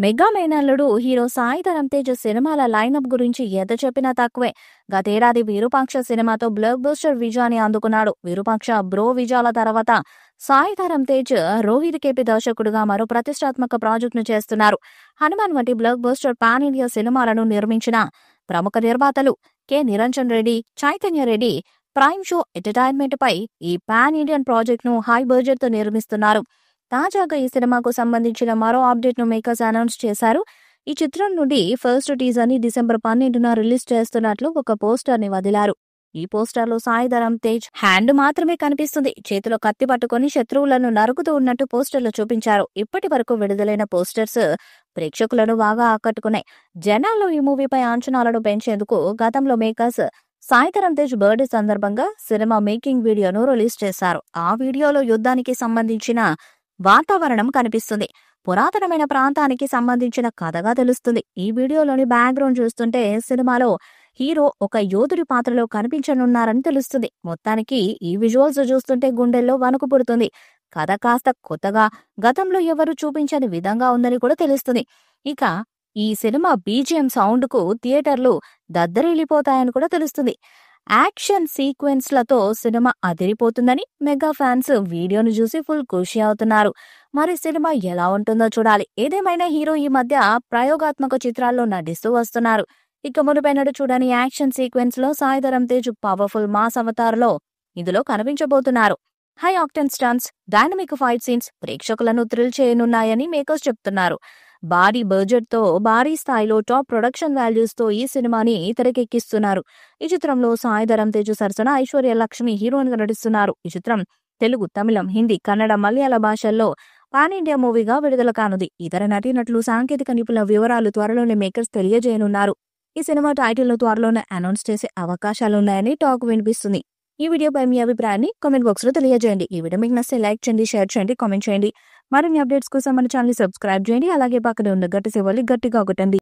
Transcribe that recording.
Mega మేనల్లుడు hero Sai Dharam Tej సినిమాల lineup గురించి ఎంత చెప్పినా తక్కువే. గతేడాది విరూపాక్ష సినిమాతో బ్లాక్ బస్టర్ విజయాన్ని అందుకున్నాడు. విరూపాక్ష బ్రో విజయాల తర్వాత సాయి ధరమ్ తేజ్ రోహిత్ కేపీ దర్శకుడుగా మరో ప్రతిష్టాత్మక ప్రాజెక్టును చేస్తున్నారు. హనుమాన్ వంటి బ్లాక్ బస్టర్ పాన్ ఇండియా సినిమాలను నిర్మించిన ప్రముఖ నిర్మాతలు Niranjan Reddy, Chaitanya Reddy Prime Show Entertainment పై ఈ పాన్ ఇండియన్ ప్రాజెక్ట్ ను హై బడ్జెట్ తో నిర్మిస్తున్నారు. తాజాగా ఈ సినిమాకు సంబంధించిన మరో అప్డేట్ ను మేకర్స్ అనౌన్స్ చేశారు. ఈ చిత్రం నుండి ఫస్ట్ టీజర్ ని డిసెంబర్ 12న రిలీజ్ చేస్తున్నట్లు ఒక పోస్టర్ ని వదిలారు. ఈ పోస్టర్ లో సాయి ధరమ్ తేజ్ హ్యాండ్ మాత్రమే కనిపిస్తుంది. చేతిలో కత్తి పట్టుకుని శత్రువులను నరుకుతూ ఉన్నట్టు పోస్టర్ లో చూపించారు. ఇప్పటి వరకు విడుదలైన పోస్టర్స్ ప్రేక్షకులను బాగా ఆకట్టుకున్నాయి. జనాల్లో ఈ మూవీపై అంచనాలను పెంచేందుకు గతంలో మేకర్స్ సాయి ధరమ్ తేజ్ బర్త్డే సందర్భంగా సినిమా మేకింగ్ వీడియోను రిలీజ్ చేశారు. ఆ వీడియోలో యుద్ధానికి సంబంధించిన వాతావరణం కనిపిస్తుంది. పురాతనమైన ప్రాంతానికి సంబంధించిన కథగా తెలుస్తుంది. ఈ వీడియోలోని బ్యాక్గ్రౌండ్ చూస్తుంటే సినిమాలో హీరో ఒక యోధుడి పాత్రలో కనిపించనున్నారని తెలుస్తుంది. మొత్తానికి ఈ విజువల్స్ చూస్తుంటే గుండెల్లో వణుకు పుడుతుంది. కథ కాస్త కొత్తగా, గతంలో ఎవరు చూపించని విధంగా ఉందని కూడా తెలుస్తుంది. ఇక ఈ సినిమా బీజిఎం సౌండ్ కు థియేటర్లు దద్దరిల్లిపోతాయని కూడా తెలుస్తుంది. యాక్షన్ సీక్వెన్స్లతో సినిమా అదిరిపోతుందని మెగా ఫ్యాన్స్ వీడియోను చూసి ఫుల్ ఖుషి అవుతున్నారు. మరి సినిమా ఎలా ఉంటుందో చూడాలి. ఏదేమైనా హీరో ఈ మధ్య ప్రయోగాత్మక చిత్రాల్లో నటిస్తూ వస్తున్నారు. ఇక మునుపెన్నడూ చూడని యాక్షన్ సీక్వెన్స్ లో సాయి ధరమ్ తేజ్ పవర్ఫుల్ మాస్ అవతార్లో ఇందులో కనిపించబోతున్నారు. High octane stunts, dynamic fight scenes ప్రేక్షకులను థ్రిల్ చేయనున్నాయని మేకర్స్ చెప్తున్నారు. భారీ బడ్జెట్ తో, భారీ స్థాయిలో టాప్ ప్రొడక్షన్ వాల్యూస్ తో ఈ సినిమాని తెరకెక్కిస్తున్నారు. ఈ చిత్రంలో సాయి ధరమ్ తేజ్ సరసన ఐశ్వర్య లక్ష్మి హీరోయిన్ గా నటిస్తున్నారు. ఈ చిత్రం తెలుగు, తమిళం, హిందీ, కన్నడ, మలయాళ భాషల్లో పాన్ ఇండియా మూవీగా విడుదల కానుంది. ఇతర నటీనటులు, సాంకేతిక నిపుణుల వివరాలు త్వరలోనే మేకర్స్ తెలియజేయనున్నారు. ఈ సినిమా టైటిల్ ను త్వరలోనే అనౌన్స్ చేసే అవకాశాలున్నాయని టాక్ వినిపిస్తుంది. ఈ వీడియోపై మీ అభిప్రాయాన్ని కామెంట్ బాక్స్ లో తెలియజేయండి. ఈ వీడియో మీకు నచ్చితే లైక్ చేయండి, షేర్ చేయండి, కామెంట్ చేయండి. మరిన్ని అప్డేట్స్ కోసం మన ఛానల్ సబ్స్క్రైబ్ చేయండి. అలాగే పక్కన ఉన్న గట్టి సింబల్ ని గట్టిగా కొట్టండి.